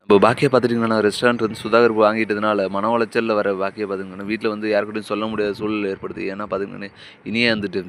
இப்போ பாக்கியா பார்த்துட்டீங்கன்னா, ரெஸ்டாரண்ட் வந்து சுதாகர் வாங்கிட்டதுனால, மன உளைச்சல்ல வர பாக்கியா பார்த்தீங்கன்னா, வீட்ல வந்து யார்கிட்டயும் சொல்ல முடியாத சூழ்நிலை ஏற்படுது. ஏன்னா பார்த்தீங்கன்னா, இனியே வந்துட்டு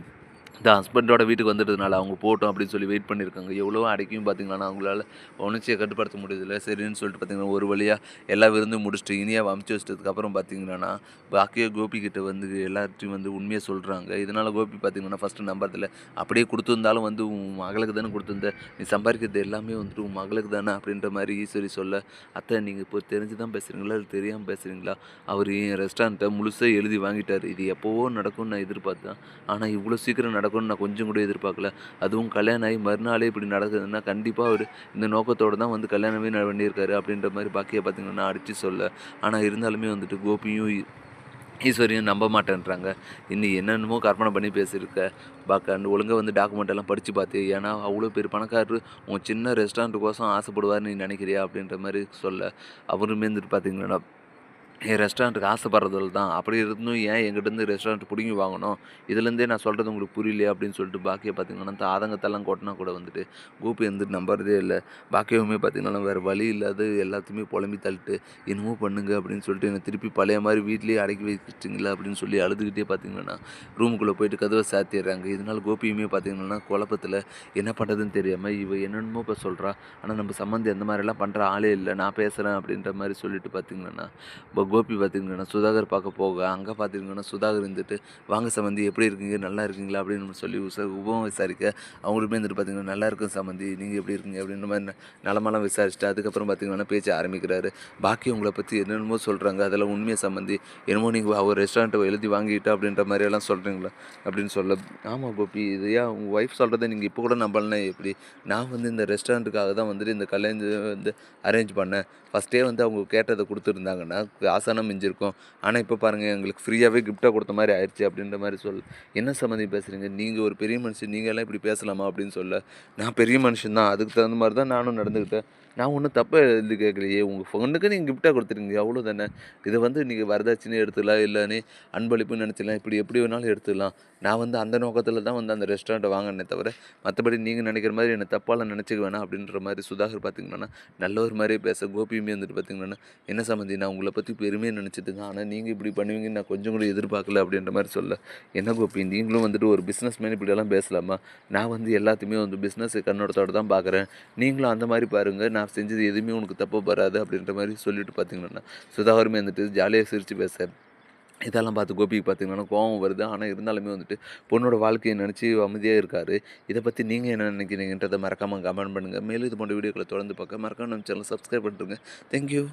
இந்த ஹஸ்பண்டோட வீட்டுக்கு வந்துட்டதுனால, அவங்க போட்டும் அப்படின்னு சொல்லி வெயிட் பண்ணியிருக்காங்க. எவ்வளவோ அடக்கியும் பார்த்தீங்கன்னா, அவங்களால உணர்ச்சிய கட்டுப்படுத்த முடியறதில்ல. சரின்னு சொல்லிட்டு பார்த்தீங்கன்னா, ஒரு வழியா எல்லா விருந்தும் முடிச்சுட்டு, இனியாவ அனுப்பிச்சு வச்சதுக்கப்புறம் பார்த்தீங்கன்னா, பாக்கியா கோபி கிட்ட வந்து எல்லார்ட்டயும் வந்து உண்மைய சொல்றாங்க. இதனால கோபி பார்த்தீங்கன்னா, ஃபர்ஸ்ட்டு நம்புறதில்ல. அப்படியே குடுத்துருந்தாலும் வந்து உன் மகளுக்கு தானே குடுத்துருந்த. நீ சம்பாரிக்கிறது எல்லாமே வந்துட்டு உன் மகளுக்கு தானே அப்படின்ற மாரி ஈஸ்வரி சொல்ல, அத்தை நீங்க இப்போ தெரிஞ்சு தான் பேசுறீங்களா? இல்ல தெரியாம பேசுறீங்களா? அவரு என் ரெஸ்டாரண்ட்ட முழுசா எழுதி வாங்கிட்டாரு. இது எப்பவோ நடக்கும்னு நான் எதிர்பார்த்தேன். ஆனா, இவ்ளோ சீக்கிரம் நடக்கும்னு நான் கொஞ்சம் கூட எதிர்பார்க்கல. அதுவும் கல்யாணம் ஆகி மறுநாளே இப்படி நடக்குதுன்னா, கண்டிப்பா அவரு இந்த நோக்கத்தோட தான் வந்து கல்யாணமே பண்ணியிருக்காரு அப்படின்ற மாரி பாக்கியா பார்த்தீங்கன்னா, அடிச்சு சொல்ல. ஆனா இருந்தாலுமே வந்துட்டு கோபியும், ஈஸ்வரியும் நம்ப மாட்டேன்றாங்க. "நீ என்னென்னமோ கற்பனை பண்ணி பேசியிருக்க. பாக்க ஒழுங்கா வந்து டாக்குமெண்ட் எல்லாம் படிச்சு பாத்து. ஏன்னா, அவ்ளோ பெரிய பணக்காரரு உன் சின்ன ரெஸ்டாரண்ட்டுக்கோசம் ஆசைப்படுவாருன்னு நீ நெனைக்கிறியா?" அப்படின்ற மாரி சொல்ல. அவருமே வந்துட்டு பார்த்தீங்கன்னா என் ரெஸ்டாரண்ட்டுக்கு ஆசைப்படுறதில தான். அப்படி இருந்தும் ஏன் என்கிட்டருந்து ரெஸ்டாரண்ட் புடுங்கி வாங்கணும்? இதுலேருந்தே நான் சொல்றது உங்களுக்கு புரியலையா? அப்படின்னு சொல்லிட்டு பாக்கியா பார்த்தீங்கன்னா, ஆதங்கத்தெல்லாம் கொட்டுனா கூட வந்துட்டு, கோபி வந்து நம்புறதே இல்ல. பாக்கியாவுமே பார்த்தீங்கன்னா, வேற வழி இல்லாத எல்லாத்தையுமே புலம்பி தள்ளிட்டு, "என்னமோ பண்ணுங்க" அப்படின்னு சொல்லிட்டு என்ன திருப்பி பழைய மாரி வீட்லயே அடக்கி வச்சுட்டீங்களா? அப்படின்னு சொல்லி அழுதுகிட்டே பார்த்தீங்கன்னா, ரூமுக்குள்ள போயிட்டு கதவ சாத்திர்றாங்க. இதனால கோபியுமே பார்த்தீங்கன்னா, குழப்பத்தில என்ன பண்றதுன்னு தெரியாம, இவ என்னென்னமோ இப்ப சொல்றா. ஆனா நம்ம சம்மந்தி அந்த மாரிலாம் பண்ற ஆளே இல்ல. நான் பேசுறேன் அப்படின்ற மாரி சொல்லிட்டு பார்த்தீங்கன்னா இப்போ கோபி பார்த்தீங்கன்னா, சுதாகர் பார்க்க போக, அங்க பார்த்தீங்கன்னா, சுதாகர் இருந்துட்டு, "வாங்க சம்பந்தி எப்படி இருக்கீங்க? நல்லா இருக்கீங்களா?" அப்படின்னு சொல்லி உபம் விசாரிக்க, அவங்களுமே வந்துட்டு பார்த்தீங்கன்னா, "நல்லா இருக்கேன் சம்பந்தி. நீங்க எப்படி இருக்கீங்க?" அப்படின்ற மாரி நலமெல்லாம் விசாரிச்சுட்டு, அதுக்கப்புறம் பார்த்தீங்கன்னா, பேச்ச ஆரம்பிக்கிறாரு. பாக்கி உங்கள பத்தி என்னென்னமோ சொல்றாங்க. அதெல்லாம் உண்மையா சம்பந்தி? என்னமோ நீங்க அவர் ரெஸ்டாரண்ட்ட எழுதி வாங்கிட்டா அப்படின்ற மாரியெல்லாம் சொல்றீங்களா? அப்படின்னு சொல்ல, "ஆமா கோபி. இது ஏன் உங்க ஒய்ஃப் சொல்றத நீங்க இப்போ கூட நம்பலன்னா எப்படி? நான் வந்து இந்த ரெஸ்டாரண்ட்டுக்காக தான் வந்துட்டு இந்த கல்யாணத்த வந்து அரேஞ்ச் பண்ணேன். ஃபர்ஸ்ட்டே வந்து அவங்க கேட்டத குடுத்துருந்தாங்கன்னா, ஆசானா மிஞ்சிருக்கும். ஆனா, இப்ப பாருங்க எங்களுக்கு ஃப்ரீயாவே கிஃப்ட்டா குடுத்த மாரி ஆயிருச்சு அப்டின்ற மாரி என்ன சம்மந்தி பேசுறீங்க? நீங்க ஒரு பெரிய மனுஷன். நீங்கலாம் இப்டி பேசலாமா? அப்டின்னு சொல்ல, நான் பெரிய மனுஷன் தான். அதுக்கு தகுந்த மாரி தான் நானும் நடந்துக்கிட்டேன். நான் ஒண்ணும் தப்பா எதுவும் கேட்கலையே. உங்க பொண்ணுக்கு நீங்க கிஃப்ட்டா குடுத்துருக்கீங்க. அவ்ளோதானே. இத வந்து நீங்க வரதட்சணையா எடுத்துக்கலாம். இல்ல அன்பளிப்புன்னு நெனச்சுக்கலாம். இப்டி எப்டி வேணாலும் எடுத்துக்கலாம். நான் வந்து அந்த நோக்கத்துல தான் வந்து அந்த ரெஸ்டாரண்ட்ட வாங்குனேனே தவிர, மத்தபடி நீங்க நெனைக்கிற மாரி என்ன தப்பாலாம் நெனச்சுக்க வேணாம் அப்டின்ற மாரி சுதாகர் பார்த்தீங்கன்னா, நல்லவர் மாரியே பேச, கோபியுமே வந்துட்டு பார்த்தீங்கன்னா, "என்ன சம்மந்தி நான் உங்கள பத்தி பெருமையா நெனச்சுட்டு இருந்தேன். ஆனா நீங்க இப்படி பண்ணுவீங்கன்னு நான் கொஞ்சம் கூட எதிர்பார்க்கல." அப்படின்ற மாரி சொல்ல, "என்ன கோபி நீங்களும் வந்துட்டு ஒரு பிசினஸ் மேன் இப்படியெல்லாம் பேசலாமா? நான் வந்து எல்லாத்தையுமே வந்து பிசினஸ் கண்ணோட்டத்தோட தான் பார்க்குறேன். நீங்களும் அந்த மாரி பாருங்க. நான் செஞ்சது எதுவுமே உனக்கு தப்பு வராது." அப்படின்ற மாரி சொல்லிட்டு பார்த்தீங்கன்னா, சுதாகருமே வந்துட்டு ஜாலியா சிரிச்சு பேச, இதெல்லாம் பார்த்து கோபிக்கு பார்த்தீங்கன்னா கோவம் வருது. ஆனா இருந்தாலுமே வந்துட்டு பொண்ணோட வாழ்க்கைய நெனச்சு அமைதியா இருக்காரு. இத பத்தி நீங்க என்ன நெனைக்கிறீங்கன்றத மறக்காம கமெண்ட் பண்ணுங்க. மேலும் இது போன்ற வீடியோக்கள தொடர்ந்து பார்க்க மறக்காம நம்ம சேனல சப்ஸ்கிரைப் பண்ணிருங்க. Thank you.